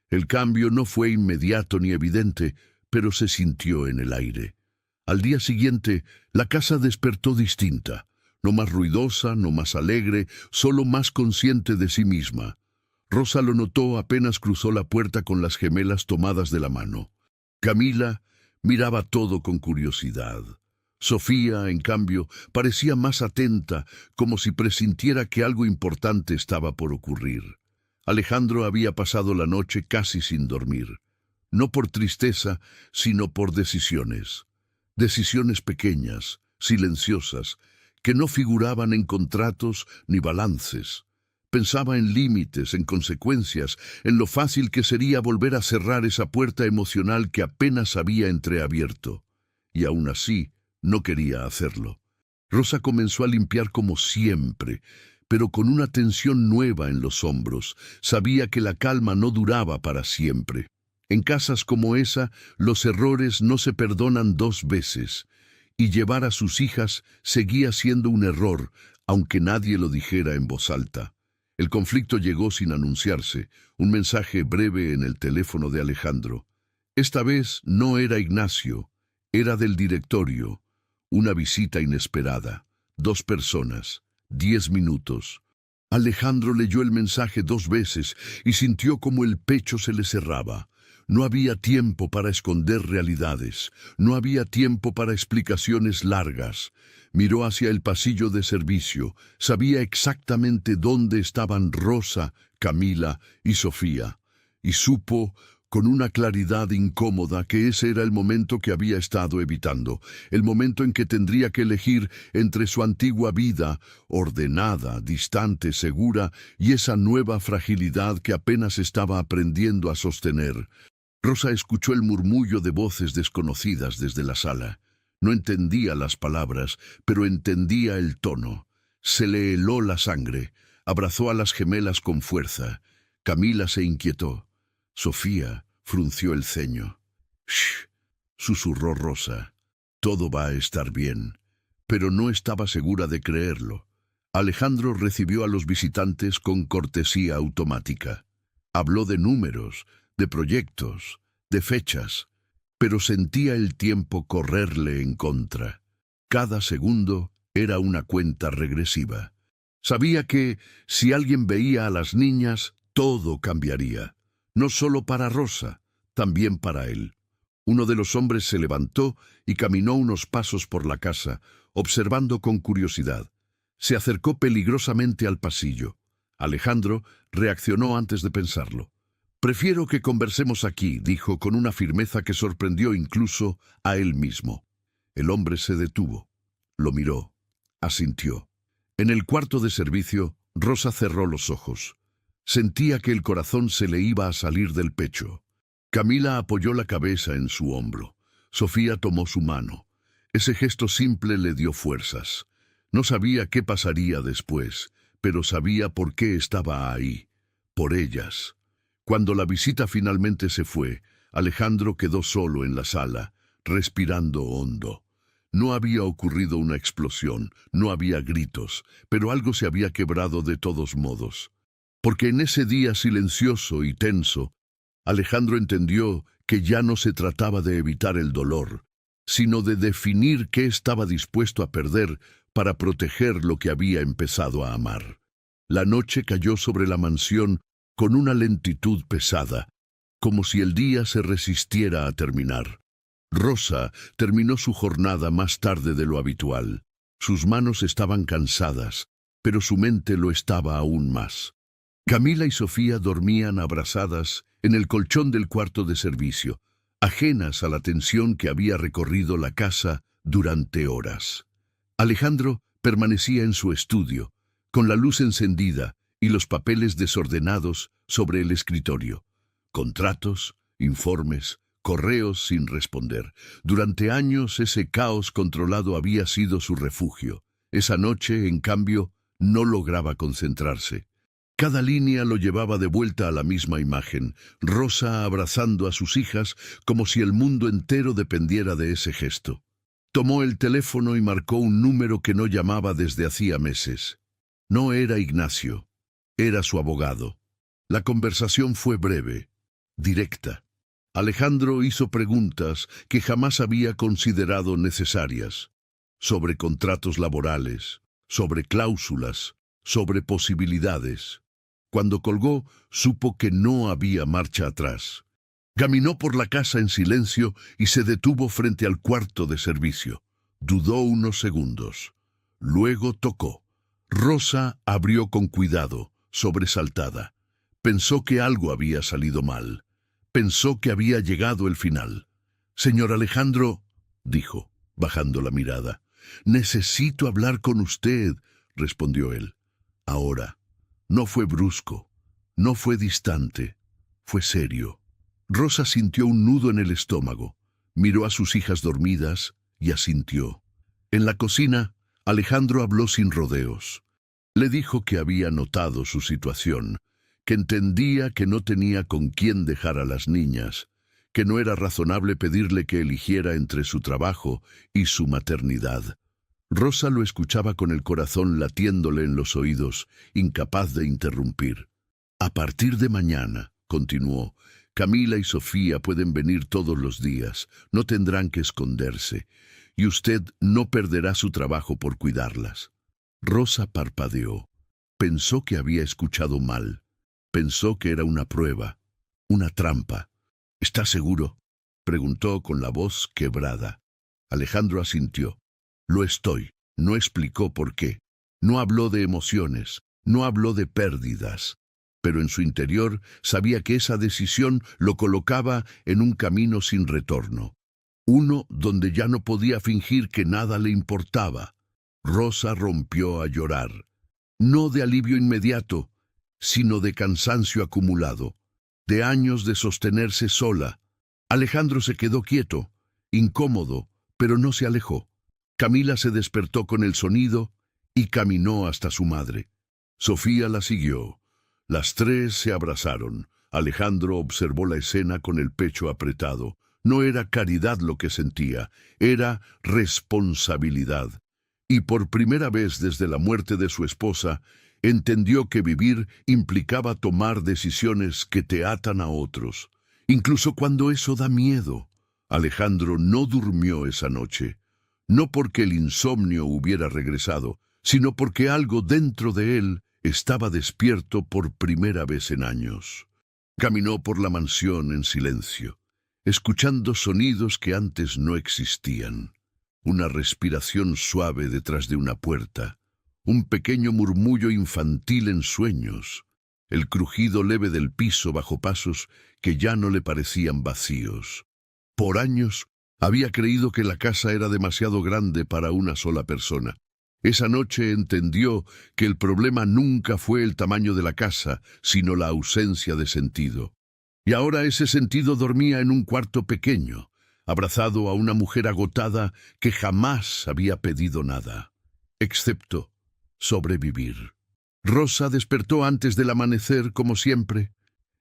El cambio no fue inmediato ni evidente, pero se sintió en el aire. Al día siguiente, la casa despertó distinta, no más ruidosa, no más alegre, solo más consciente de sí misma. Rosa lo notó apenas cruzó la puerta con las gemelas tomadas de la mano. Camila miraba todo con curiosidad. Sofía, en cambio, parecía más atenta, como si presintiera que algo importante estaba por ocurrir. Alejandro había pasado la noche casi sin dormir, no por tristeza, sino por decisiones. Decisiones pequeñas, silenciosas, que no figuraban en contratos ni balances. Pensaba en límites, en consecuencias, en lo fácil que sería volver a cerrar esa puerta emocional que apenas había entreabierto. Y aún así, no quería hacerlo. Rosa comenzó a limpiar como siempre, pero con una tensión nueva en los hombros. Sabía que la calma no duraba para siempre. En casas como esa, los errores no se perdonan dos veces, y llevar a sus hijas seguía siendo un error, aunque nadie lo dijera en voz alta. El conflicto llegó sin anunciarse, un mensaje breve en el teléfono de Alejandro. Esta vez no era Ignacio, era del directorio. Una visita inesperada. 2 personas. 10 minutos. Alejandro leyó el mensaje 2 veces y sintió como el pecho se le cerraba. No había tiempo para esconder realidades. No había tiempo para explicaciones largas. Miró hacia el pasillo de servicio. Sabía exactamente dónde estaban Rosa, Camila y Sofía. Y supo con una claridad incómoda que ese era el momento que había estado evitando, el momento en que tendría que elegir entre su antigua vida, ordenada, distante, segura, y esa nueva fragilidad que apenas estaba aprendiendo a sostener. Rosa escuchó el murmullo de voces desconocidas desde la sala. No entendía las palabras, pero entendía el tono. Se le heló la sangre. Abrazó a las gemelas con fuerza. Camila se inquietó. Sofía frunció el ceño. «Shh», susurró Rosa. «Todo va a estar bien». Pero no estaba segura de creerlo. Alejandro recibió a los visitantes con cortesía automática. Habló de números, de proyectos, de fechas, pero sentía el tiempo correrle en contra. Cada segundo era una cuenta regresiva. Sabía que, si alguien veía a las niñas, todo cambiaría. No solo para Rosa, también para él. Uno de los hombres se levantó y caminó unos pasos por la casa, observando con curiosidad. Se acercó peligrosamente al pasillo. Alejandro reaccionó antes de pensarlo. «Prefiero que conversemos aquí», dijo con una firmeza que sorprendió incluso a él mismo. El hombre se detuvo. Lo miró. Asintió. En el cuarto de servicio, Rosa cerró los ojos. Sentía que el corazón se le iba a salir del pecho. Camila apoyó la cabeza en su hombro. Sofía tomó su mano. Ese gesto simple le dio fuerzas. No sabía qué pasaría después, pero sabía por qué estaba ahí. Por ellas. Cuando la visita finalmente se fue, Alejandro quedó solo en la sala, respirando hondo. No había ocurrido una explosión, no había gritos, pero algo se había quebrado de todos modos. Porque en ese día silencioso y tenso, Alejandro entendió que ya no se trataba de evitar el dolor, sino de definir qué estaba dispuesto a perder para proteger lo que había empezado a amar. La noche cayó sobre la mansión con una lentitud pesada, como si el día se resistiera a terminar. Rosa terminó su jornada más tarde de lo habitual. Sus manos estaban cansadas, pero su mente lo estaba aún más. Camila y Sofía dormían abrazadas en el colchón del cuarto de servicio, ajenas a la tensión que había recorrido la casa durante horas. Alejandro permanecía en su estudio, con la luz encendida y los papeles desordenados sobre el escritorio. Contratos, informes, correos sin responder. Durante años ese caos controlado había sido su refugio. Esa noche, en cambio, no lograba concentrarse. Cada línea lo llevaba de vuelta a la misma imagen, Rosa abrazando a sus hijas como si el mundo entero dependiera de ese gesto. Tomó el teléfono y marcó un número que no llamaba desde hacía meses. No era Ignacio, era su abogado. La conversación fue breve, directa. Alejandro hizo preguntas que jamás había considerado necesarias, sobre contratos laborales, sobre cláusulas, sobre posibilidades. Cuando colgó, supo que no había marcha atrás. Caminó por la casa en silencio y se detuvo frente al cuarto de servicio. Dudó unos segundos. Luego tocó. Rosa abrió con cuidado, sobresaltada. Pensó que algo había salido mal. Pensó que había llegado el final. «Señor Alejandro», dijo, bajando la mirada. «Necesito hablar con usted», respondió él. Ahora, no fue brusco, no fue distante, fue serio. Rosa sintió un nudo en el estómago, miró a sus hijas dormidas y asintió. En la cocina, Alejandro habló sin rodeos. Le dijo que había notado su situación, que entendía que no tenía con quién dejar a las niñas, que no era razonable pedirle que eligiera entre su trabajo y su maternidad. Rosa lo escuchaba con el corazón latiéndole en los oídos, incapaz de interrumpir. «A partir de mañana», continuó, «Camila y Sofía pueden venir todos los días, no tendrán que esconderse, y usted no perderá su trabajo por cuidarlas». Rosa parpadeó. Pensó que había escuchado mal. Pensó que era una prueba, una trampa. «¿Está seguro?», preguntó con la voz quebrada. Alejandro asintió. «Lo estoy». No explicó por qué. No habló de emociones, no habló de pérdidas. Pero en su interior sabía que esa decisión lo colocaba en un camino sin retorno. Uno donde ya no podía fingir que nada le importaba. Rosa rompió a llorar. No de alivio inmediato, sino de cansancio acumulado, de años de sostenerse sola. Alejandro se quedó quieto, incómodo, pero no se alejó. Camila se despertó con el sonido y caminó hasta su madre. Sofía la siguió. Las tres se abrazaron. Alejandro observó la escena con el pecho apretado. No era caridad lo que sentía, era responsabilidad. Y por primera vez desde la muerte de su esposa, entendió que vivir implicaba tomar decisiones que te atan a otros, incluso cuando eso da miedo. Alejandro no durmió esa noche. No porque el insomnio hubiera regresado, sino porque algo dentro de él estaba despierto por primera vez en años. Caminó por la mansión en silencio, escuchando sonidos que antes no existían. Una respiración suave detrás de una puerta, un pequeño murmullo infantil en sueños, el crujido leve del piso bajo pasos que ya no le parecían vacíos. Por años, había creído que la casa era demasiado grande para una sola persona. Esa noche entendió que el problema nunca fue el tamaño de la casa, sino la ausencia de sentido. Y ahora ese sentido dormía en un cuarto pequeño, abrazado a una mujer agotada que jamás había pedido nada, excepto sobrevivir. Rosa despertó antes del amanecer, como siempre.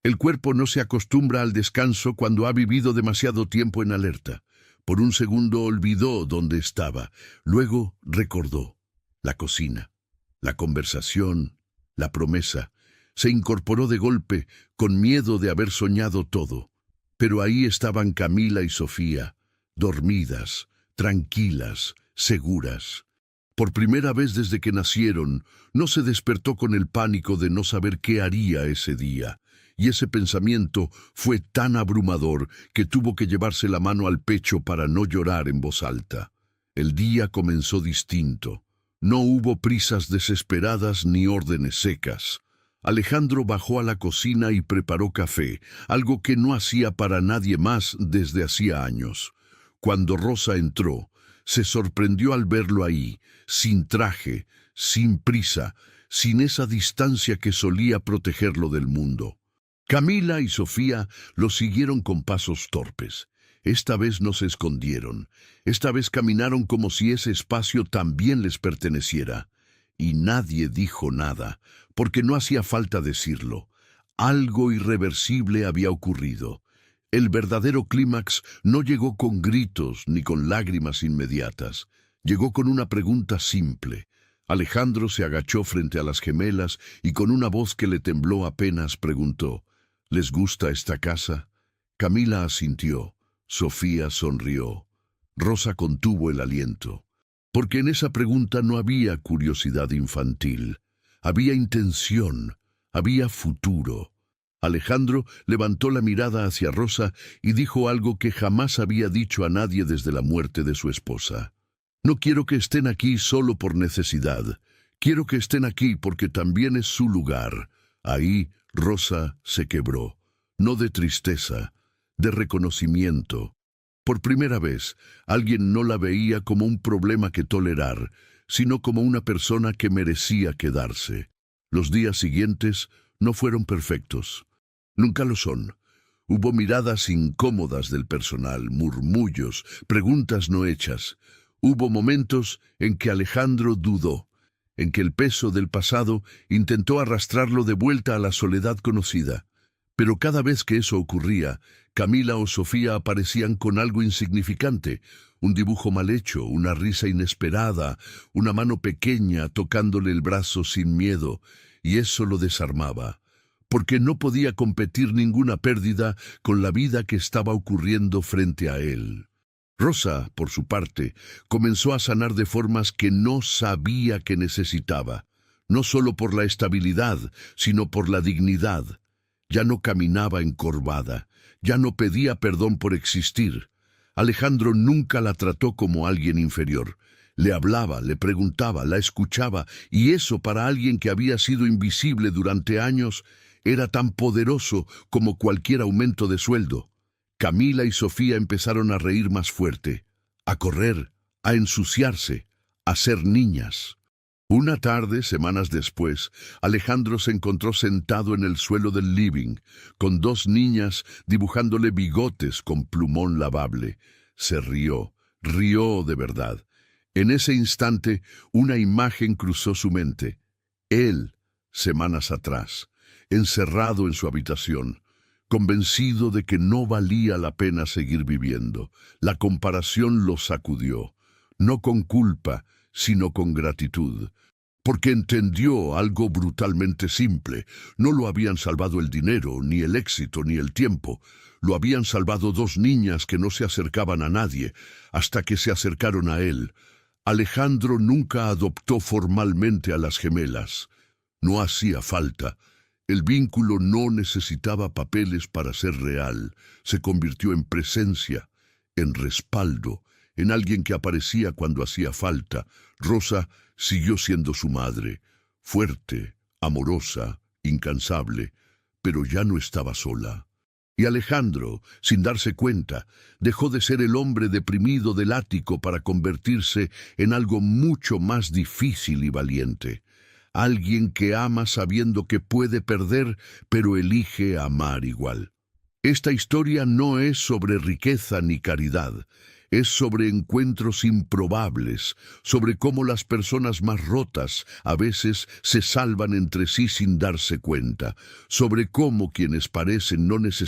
El cuerpo no se acostumbra al descanso cuando ha vivido demasiado tiempo en alerta. Por un segundo olvidó dónde estaba. Luego recordó. La cocina, la conversación, la promesa. Se incorporó de golpe, con miedo de haber soñado todo. Pero ahí estaban Camila y Sofía, dormidas, tranquilas, seguras. Por primera vez desde que nacieron, no se despertó con el pánico de no saber qué haría ese día. Y ese pensamiento fue tan abrumador que tuvo que llevarse la mano al pecho para no llorar en voz alta. El día comenzó distinto. No hubo prisas desesperadas ni órdenes secas. Alejandro bajó a la cocina y preparó café, algo que no hacía para nadie más desde hacía años. Cuando Rosa entró, se sorprendió al verlo ahí, sin traje, sin prisa, sin esa distancia que solía protegerlo del mundo. Camila y Sofía lo siguieron con pasos torpes. Esta vez no se escondieron. Esta vez caminaron como si ese espacio también les perteneciera. Y nadie dijo nada, porque no hacía falta decirlo. Algo irreversible había ocurrido. El verdadero clímax no llegó con gritos ni con lágrimas inmediatas. Llegó con una pregunta simple. Alejandro se agachó frente a las gemelas y con una voz que le tembló apenas preguntó: ¿Les gusta esta casa? Camila asintió. Sofía sonrió. Rosa contuvo el aliento. Porque en esa pregunta no había curiosidad infantil. Había intención, Había futuro. Alejandro levantó la mirada hacia Rosa y dijo algo que jamás había dicho a nadie desde la muerte de su esposa. No quiero que estén aquí solo por necesidad. Quiero que estén aquí porque también es su lugar. Ahí Rosa se quebró, no de tristeza, de reconocimiento. Por primera vez, alguien no la veía como un problema que tolerar, sino como una persona que merecía quedarse. Los días siguientes no fueron perfectos. Nunca lo son. Hubo miradas incómodas del personal, murmullos, preguntas no hechas. Hubo momentos en que Alejandro dudó, en que el peso del pasado intentó arrastrarlo de vuelta a la soledad conocida. Pero cada vez que eso ocurría, Camila o Sofía aparecían con algo insignificante, un dibujo mal hecho, una risa inesperada, una mano pequeña tocándole el brazo sin miedo, y eso lo desarmaba, porque no podía competir ninguna pérdida con la vida que estaba ocurriendo frente a él. Rosa, por su parte, comenzó a sanar de formas que no sabía que necesitaba, no solo por la estabilidad, sino por la dignidad. Ya no caminaba encorvada, ya no pedía perdón por existir. Alejandro nunca la trató como alguien inferior. Le hablaba, le preguntaba, la escuchaba, y eso para alguien que había sido invisible durante años era tan poderoso como cualquier aumento de sueldo. Camila y Sofía empezaron a reír más fuerte, a correr, a ensuciarse, a ser niñas. Una tarde, semanas después, Alejandro se encontró sentado en el suelo del living, con dos niñas dibujándole bigotes con plumón lavable. Se rió, rió de verdad. En ese instante, una imagen cruzó su mente. Él, semanas atrás, encerrado en su habitación, convencido de que no valía la pena seguir viviendo. La comparación lo sacudió, no con culpa, sino con gratitud, porque entendió algo brutalmente simple. No lo habían salvado el dinero, ni el éxito, ni el tiempo. Lo habían salvado dos niñas que no se acercaban a nadie, hasta que se acercaron a él. Alejandro nunca adoptó formalmente a las gemelas. No hacía falta. El vínculo no necesitaba papeles para ser real. Se convirtió en presencia, en respaldo, en alguien que aparecía cuando hacía falta. Rosa siguió siendo su madre, fuerte, amorosa, incansable, pero ya no estaba sola. Y Alejandro, sin darse cuenta, dejó de ser el hombre deprimido del ático para convertirse en algo mucho más difícil y valiente. Alguien que ama sabiendo que puede perder, pero elige amar igual. Esta historia no es sobre riqueza ni caridad. Es sobre encuentros improbables, sobre cómo las personas más rotas a veces se salvan entre sí sin darse cuenta, sobre cómo quienes parecen no necesitar